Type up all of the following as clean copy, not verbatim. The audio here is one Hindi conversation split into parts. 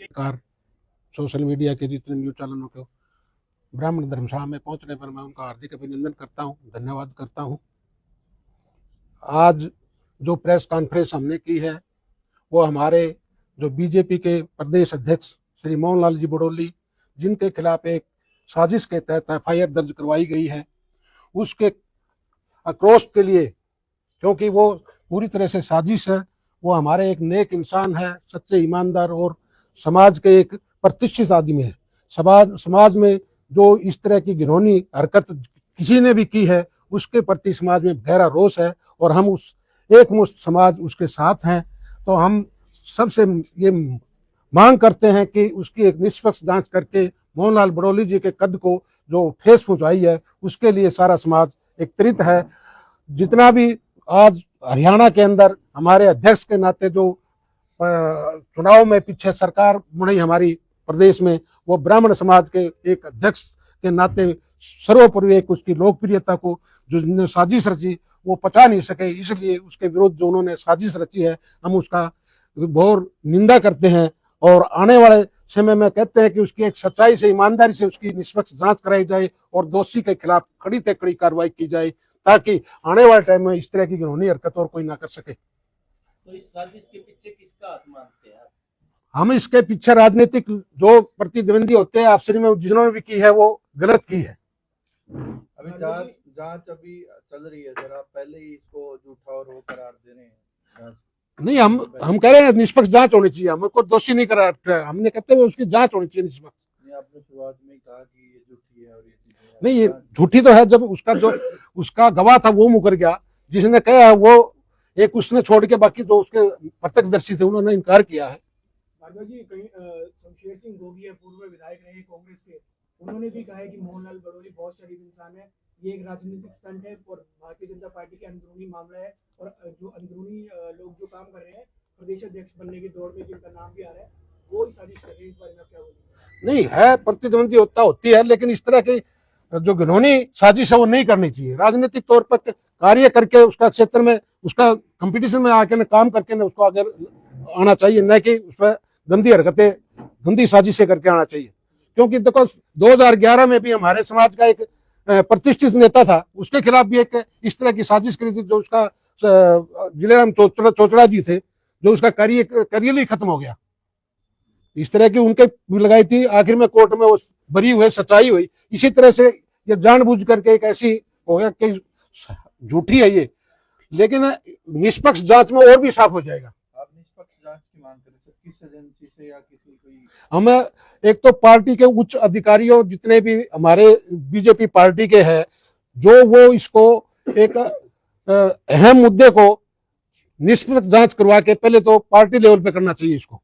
कार सोशल मीडिया के जितने न्यूज चैनलों को ब्राह्मण धर्मशाला में पहुंचने पर मैं उनका हार्दिक अभिनंदन करता हूं, धन्यवाद करता हूं। आज जो प्रेस कॉन्फ्रेंस हमने की है वो हमारे जो बीजेपी के प्रदेश अध्यक्ष श्री मोहन लाल जी बड़ोली, जिनके खिलाफ एक साजिश के तहत एफआईआर दर्ज करवाई गई है, उसके आक्रोश के लिए, क्योंकि वो पूरी तरह से साजिश है। वो हमारे एक नेक इंसान है, सच्चे ईमानदार और समाज के एक प्रतिष्ठित आदमी है। समाज में जो इस तरह की घिनौनी हरकत किसी ने भी की है उसके प्रति समाज में गहरा रोष है और हम उस एकमुश्त समाज उसके साथ हैं। तो हम सबसे ये मांग करते हैं कि उसकी एक निष्पक्ष जांच करके मोहनलाल बड़ोली जी के कद को जो ठेस पहुंचाई है उसके लिए सारा समाज एकत्रित है। जितना भी आज हरियाणा के अंदर हमारे अध्यक्ष के नाते जो चुनाव में पीछे सरकार बनी हमारी प्रदेश में, वो ब्राह्मण समाज के एक अध्यक्ष के नाते सर्वोपरि एक उसकी लोकप्रियता को जो साजिश रची वो पचा नहीं सके, इसलिए उसके विरुद्ध जो उन्होंने साजिश रची है हम उसका बहुत निंदा करते हैं। और आने वाले समय में कहते हैं कि उसकी एक सच्चाई से, ईमानदारी से उसकी निष्पक्ष जांच कराई जाए और दोषी के खिलाफ कड़ी से कड़ी कार्रवाई की जाए, ताकि आने वाले टाइम में इस तरह की घिनौनी हरकत और कोई ना कर सके। तो इस साजिश के पीछे किसका हाथ मानते हैं? हम इसके पीछे राजनीतिक जो प्रतिद्वंदी होते हैं आपसी में जिन्होंने भी की है वो गलत की है। अभी जांच अभी चल रही है, जरा पहले ही इसको झूठा और वो करार दे रहे हैं। नहीं, हम कह रहे हैं निष्पक्ष जांच होनी चाहिए, हमको दोषी नहीं करा, हमने कहते हुए उसकी जांच होनी चाहिए निष्पक्ष। आपने शुरुआत में कहा कि ये झूठी है और ये चीजें नहीं, ये झूठी तो है जब उसका गवाह था वो मुकर गया, जिसने कहा वो एक उसने छोड़ के बाकी जो उसके प्रत्यक्षदर्शी थे उन्होंने इनकार किया है। भार्गव जी, कहीं शमशेर सिंह गोगिया पूर्व विधायक रहे कांग्रेस के, उन्होंने भी कहा है कि मोहनलाल बड़ोली बहुत शरीफ इंसान है, ये एक राजनीतिक स्टंट है और भारतीय जनता पार्टी के अंदरूनी मामला है और जो अंदरूनी लोग जो काम कर रहे हैं प्रदेश अध्यक्ष बनने की दौड़ में जिनका नाम भी आ रहा है वो ही साजिश कर रहे हैं। इस बारे में क्या बोलेंगे? नहीं है, प्रतिद्वंदी होती है, लेकिन इस तरह की जो घिनौनी साजिश है वो नहीं करनी चाहिए। राजनीतिक तौर पर कार्य करके उसका क्षेत्र में उसका कंपटीशन में आके काम करके न उसको आगे आना चाहिए, न कि उस पर गंदी हरकतें, गंदी साजिशें करके आना चाहिए। क्योंकि देखो 2011 में भी हमारे समाज का एक प्रतिष्ठित नेता था, उसके खिलाफ भी एक इस तरह की साजिश करी थी, जो उसका जिलेराम चोचड़ा जी थे, जो उसका करियर ही खत्म हो गया। इस तरह की उनके लगाई थी, आखिर में कोर्ट में वो बरी हुए, सच्चाई हुई। इसी तरह से ये जानबूझ करके एक ऐसी हो गया कि झूठी है ये, लेकिन निष्पक्ष जांच में और भी साफ हो जाएगा। आप निष्पक्ष जांच की मांग करें किस एजेंसी से या किसी कोई? हमें एक तो पार्टी के उच्च अधिकारियों जितने भी हमारे बीजेपी पार्टी के हैं, जो वो इसको एक अहम मुद्दे को निष्पक्ष जांच करवा के पहले तो पार्टी लेवल पे करना चाहिए इसको।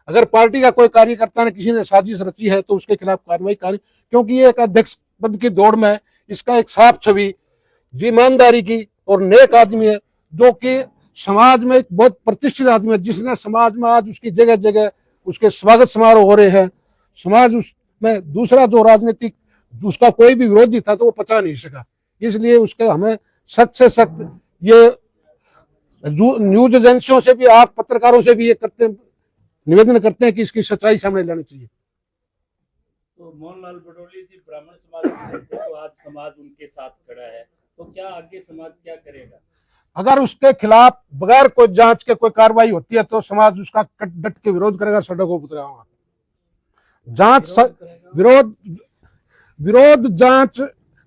अगर पार्टी का कोई कार्यकर्ता ने किसी ने साजिश रची है तो उसके खिलाफ कार्रवाई करें, क्योंकि ये एक अध्यक्ष पद की दौड़ में इसका एक साफ छवि ईमानदारी की और नेक आदमी है, जो कि समाज में एक बहुत प्रतिष्ठित आदमी है, जिसने समाज में आज उसकी जगह जगह उसके स्वागत समारोह हो रहे हैं। समाज उसमें दूसरा जो राजनीतिक उसका कोई भी विरोधी था तो वो पचा नहीं सका, इसलिए उसके हमें सख्त से सख्त ये न्यूज एजेंसियों से भी, आप पत्रकारों से भी ये निवेदन करते हैं कि इसकी सच्चाई सामने लानी चाहिए। तो मोहनलाल बड़ोली जी ब्राह्मण समाज के, तो आज समाज उनके साथ खड़ा है, तो क्या आगे समाज क्या करेगा? अगर उसके खिलाफ बगैर कोई जांच के कोई कार्रवाई होती है तो समाज उसका डट के विरोध करेगा, सड़कों पर उतरेगा। जांच विरोध जांच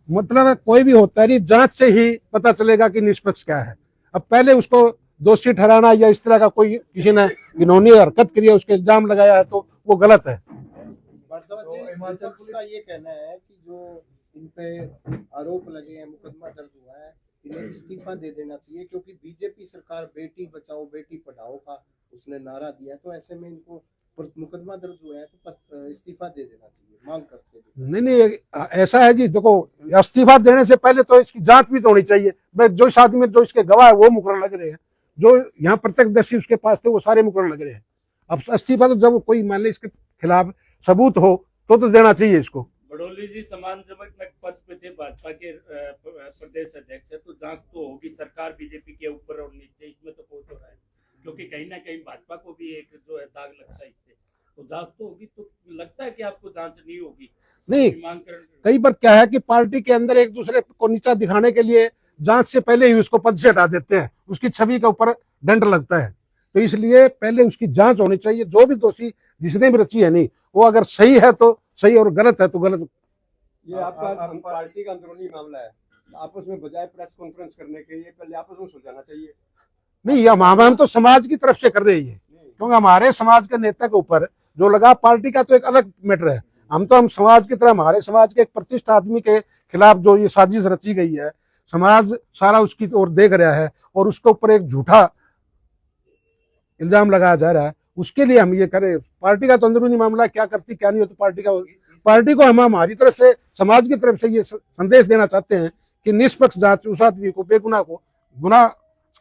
मतलब कोई भी होता है नहीं, जांच से ही पता चलेगा कि निष्पक्ष क्या है। अब पहले उसको दोषी ठहराना या इस तरह का कोई किसी ने घिनौनी हरकत करी है, उसके इल्जाम लगाया है तो वो गलत है। तो हिमाचल पुलिस का ये कहना है कि जो इन पे आरोप लगे हैं, मुकदमा दर्ज हुआ है, इन्हें इस्तीफा दे देना चाहिए, क्योंकि बीजेपी सरकार बेटी बचाओ बेटी पढ़ाओ का उसने नारा दिया, तो ऐसे में इनको मुकदमा दर्ज हुआ है तो इस्तीफा दे देना चाहिए, मांग करते हैं। नहीं, ऐसा है जी, देखो इस्तीफा देने से पहले तो इसकी जांच भी तो होनी चाहिए। जो इस आदमी जो इसके गवाह है वो मुकर्रर लग रहे हैं, जो यहाँ प्रत्यक्षदर्शी उसके पास थे वो सारे मुकर्रर लग रहे हैं। अब इस्तीफा तो जब कोई मान ली इसके खिलाफ सबूत हो तो देना चाहिए इसको। बड़ोली जी सम्मानजनक पद पे थे, भाजपा के प्रदेश अध्यक्ष है, तो जांच तो होगी, सरकार बीजेपी के ऊपर और नीचे, इसमें तो कोई तो है, क्योंकि कहीं ना कहीं भाजपा को भी एक जो है दाग लगता है इससे। तो जांच तो होगी। तो लगता है कि आपको जांच नहीं होगी नहीं, मांग कर। कई बार क्या है कि पार्टी के अंदर एक दूसरे को नीचा दिखाने के लिए जांच से पहले ही उसको पद से हटा देते हैं, उसकी छवि के ऊपर दंड लगता है। तो इसलिए पहले उसकी जांच होनी चाहिए, जो भी दोषी जिसने भी रची है, नहीं वो अगर सही है तो सही और गलत है तो गलत। ये आपका पार्टी का अंदरूनी मामला है, आपस में बजाय प्रेस कॉन्फ्रेंस करने के, ये पहले आपस में सुलझाना चाहिए। नहीं, हम तो समाज की तरफ से कर रहे हैं, क्योंकि हमारे समाज के नेता के ऊपर जो लगा, पार्टी का तो एक अलग मैटर है। हम समाज की तरह, हमारे समाज के एक प्रतिष्ठित आदमी के खिलाफ जो ये साजिश रची गई है, समाज सारा उसकी ओर देख रहा है और उसके ऊपर एक झूठा इल्जाम लगाया जा रहा है, उसके लिए हम ये करें। पार्टी का तो अंदरूनी मामला क्या करती क्या नहीं हो, तो पार्टी को हम हमारी तरफ से, समाज की तरफ से ये संदेश देना चाहते हैं कि निष्पक्ष जांच, उस आदमी को, बेगुनाह को, गुनाह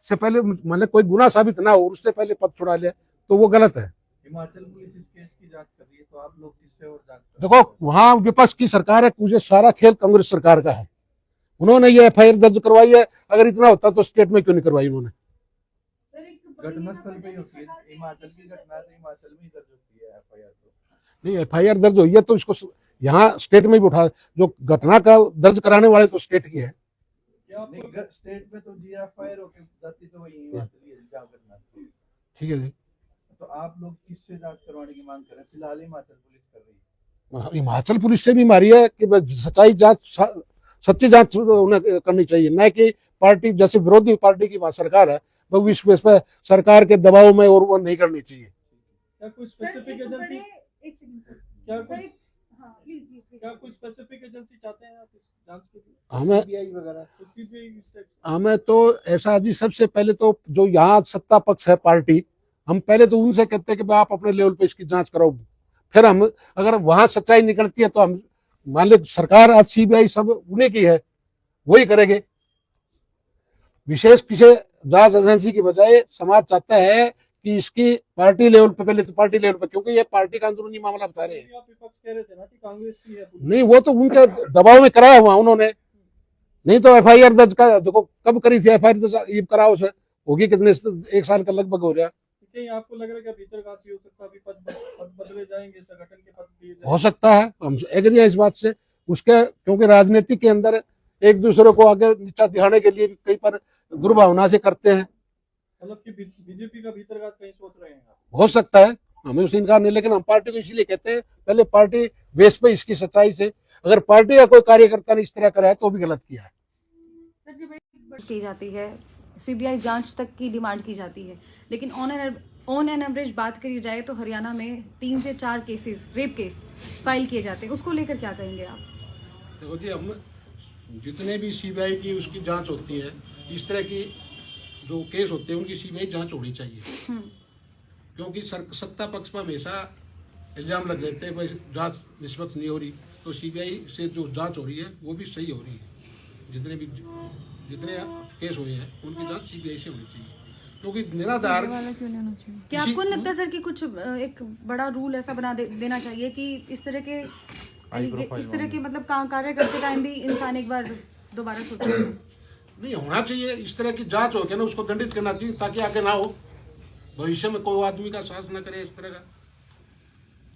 से पहले मतलब कोई गुनाह साबित ना हो उससे पहले पद छुड़ा ले, तो वो गलत है। हिमाचल पुलिस इस केस की जांच कर रही है, तो आप लोग किससे और जांच कर देखो, वहां विपक्ष की सरकार है, मुझे सारा खेल कांग्रेस सरकार का है। उन्होंने ये एफआईआर दर्ज करवाई है, अगर इतना होता तो स्टेट में क्यों नहीं करवाई उन्होंने? घटनास्थल पे ही होती है, हिमाचल की घटना है तो हिमाचल में ही दर्ज होती है एफआईआर। तो नहीं, एफआईआर दर्ज हुई है तो इसको यहाँ स्टेट में भी उठा, जो घटना का दर्ज कराने वाले तो स्टेट की है। स्टेट में तो जी एफआईआर होके जाती तो वही हिमाचल ही जांच करना। ठीक है जी, तो आप लोग किससे जांच करवाने की मांग कर रहे हैं? फिलहाल हिमाचल पुलिस कर रही है। हिमाचल पुलिस से भी मारी है कि सच्चाई जांच, सच्ची जांच उन्हें करनी चाहिए, न कि पार्टी जैसे विरोधी पार्टी की वहां सरकार है वो विश्व पे सरकार के दबाव में, और वो नहीं करनी चाहिए। क्या कोई स्पेसिफिक एजेंसी, क्या कोई स्पेसिफिक एजेंसी चाहते हैं आप इस जांच के लिए? हमें सीबीआई वगैरह हमें तो ऐसा जी, सबसे पहले तो जो यहाँ सत्ता पक्ष है पार्टी, हम पहले तो उनसे कहते हैं कि भाई आप अपने लेवल पे इसकी जांच कराओ। फिर हम अगर वहां सच्चाई निकलती है तो हम मान ली सरकार, आज सीबीआई सब उन्हीं की है, वही करेंगे। विशेष किसी जांच एजेंसी की बजाय समाज चाहता है कि इसकी पार्टी लेवल पे, पहले तो पार्टी लेवल पे, क्योंकि ये पार्टी का अंदरूनी मामला बता रहे हैं। आप विपक्ष कह रहे थे ना कि कांग्रेस की है पुलिस। नहीं, वो तो उनके दबाव में कराया हुआ उन्होंने, नहीं तो एफआईआर दर्ज का देखो कब करी थी एफआईआर दर्ज, ये कराओ से होगी कितने, 1 साल का लगभग हो गया। कहीं आपको लग रहा है कि भीतर का हो सकता है, अभी पद बदले जाएंगे, संगठन के पद दिए हो जाएंगे? सकता है, हम एग्री है इस बात से उसके, क्योंकि राजनीति के अंदर एक दूसरे को आगे नीचा दिखाने के लिए कई पर दुर्भावना से करते हैं। मतलब कि बीजेपी का भीतर का कहीं सोच रहे हैं आप? हो सकता है, हमें उससे इनकार नहीं, लेकिन हम पार्टी को इसीलिए कहते हैं पहले पार्टी बेस पे इसकी सच्चाई से, अगर पार्टी का कोई कार्यकर्ता ने इस तरह करा है तो भी गलत किया है। की जाती है, सीबीआई जांच तक की डिमांड की जाती है, लेकिन ऑन एन एवरेज बात करी जाए तो हरियाणा में 3 से 4 केसेस, रेप केस फाइल किए जाते हैं। उसको लेकर क्या कहेंगे आप? देखो जी, हम जितने भी सीबीआई की उसकी जांच होती है, इस तरह की जो केस होते हैं उनकी सीबीआई जांच होनी चाहिए, क्योंकि सत्ता पक्ष पर हमेशा इल्जाम लग जाते हैं भाई जांच निष्पक्ष नहीं हो रही, तो सीबीआई से जो जांच हो रही है वो भी सही हो रही है। जितने केस हुए हैं उनकी जांच सीबीआई से होनी चाहिए, क्योंकि निराधार क्या आपको नहीं लगता सर कि कुछ एक बड़ा रूल ऐसा बना देना चाहिए कि इस तरह के मतलब कार्य करते टाइम भी इंसान एक बार दोबारा सोचे? नहीं होना चाहिए, इस तरह की जांच हो के ना उसको दंडित करना चाहिए, ताकि आगे ना हो, भविष्य में कोई आदमी का साहस न करे इस तरह का।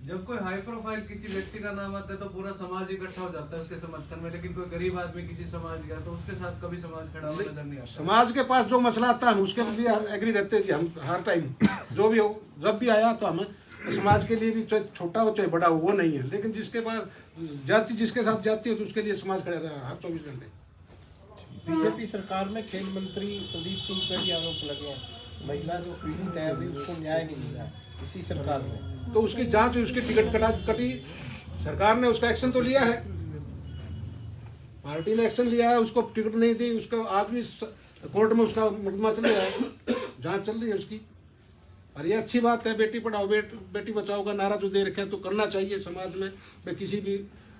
जब कोई हाई प्रोफाइल किसी व्यक्ति का नाम आता है तो पूरा समाज इकट्ठा हो जाता है उसके समर्थन में, लेकिन कोई गरीब आदमी किसी समाज का तो उसके साथ कभी समाज खड़ा हुआ नजर नहीं आता। समाज के पास जो मसला आता है हम उसके भी एग्री रहते हैं जी, हम हर टाइम जो भी हो, जब भी आया तो हम समाज के लिए भी, चाहे छोटा हो चाहे बड़ा हो, वो नहीं है, लेकिन जिसके पास जाति, जिसके साथ जाती है तो उसके लिए समाज खड़ा रहा हर 24 घंटे। बीजेपी सरकार में खेल मंत्री संदीप सिंह पर भी आरोप लगे हैं, महिला जो पीड़ित है अभी उसको न्याय नहीं मिला है इसी सरकार में, तो उसकी जांच, उसकी टिकट कटी, सरकार ने उसका एक्शन तो लिया है, पार्टी ने एक्शन लिया है, उसको टिकट नहीं दी, उसका आज भी कोर्ट में उसका मुकदमा चल रहा है, जांच चल रही है उसकी। और ये अच्छी बात है, बेटी पढ़ाओ बेटी बचाओ का नारा जो दे रखे हैं तो करना चाहिए समाज में किसी भी,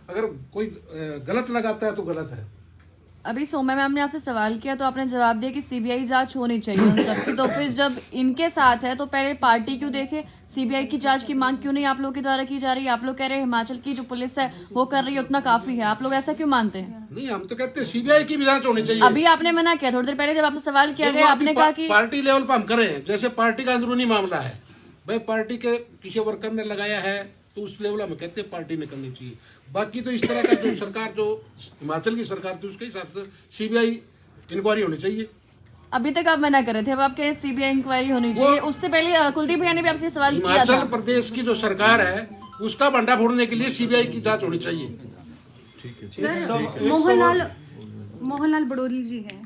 अगर कोई गलत लगाता है तो गलत है। अभी सौम्या मैम ने आपसे सवाल किया तो आपने जवाब दिया कि सीबीआई जांच होनी चाहिए उन सबकी, तो फिर जब इनके साथ है तो पहले पार्टी क्यों देखे, सीबीआई की जांच की मांग क्यों नहीं आप लोगों के द्वारा की जा रही है? आप लोग कह रहे हैं हिमाचल की जो पुलिस है वो कर रही है उतना काफी है, आप लोग ऐसा क्यों मानते हैं? नहीं, हम तो कहते हैं सीबीआई की भी जांच होनी चाहिए। अभी आपने मना किया, थोड़ी देर पहले जब आपसे सवाल किया गया आपने कहा कि पार्टी लेवल पर हम करें, जैसे पार्टी का अंदरूनी मामला है भाई पार्टी के किसी वर्कर ने लगाया है तो उस लेवल में कहते हैं पार्टी ने करनी चाहिए। बाकी तो इस तरह का जो सरकार, जो हिमाचल की सरकार थी, उसके हिसाब से सीबीआई इंक्वायरी होनी चाहिए। अभी तक आप मना कर रहे थे, अब आप कह रहे हैं सीबीआई इंक्वायरी होनी चाहिए। उससे पहले कुलदीप भैया ने भी आपसे सवाल किया था। हिमाचल प्रदेश की जो सरकार है उसका भंडा फोड़ने के लिए सीबीआई की जांच होनी चाहिए। सर मोहनलाल बडोली जी हैं,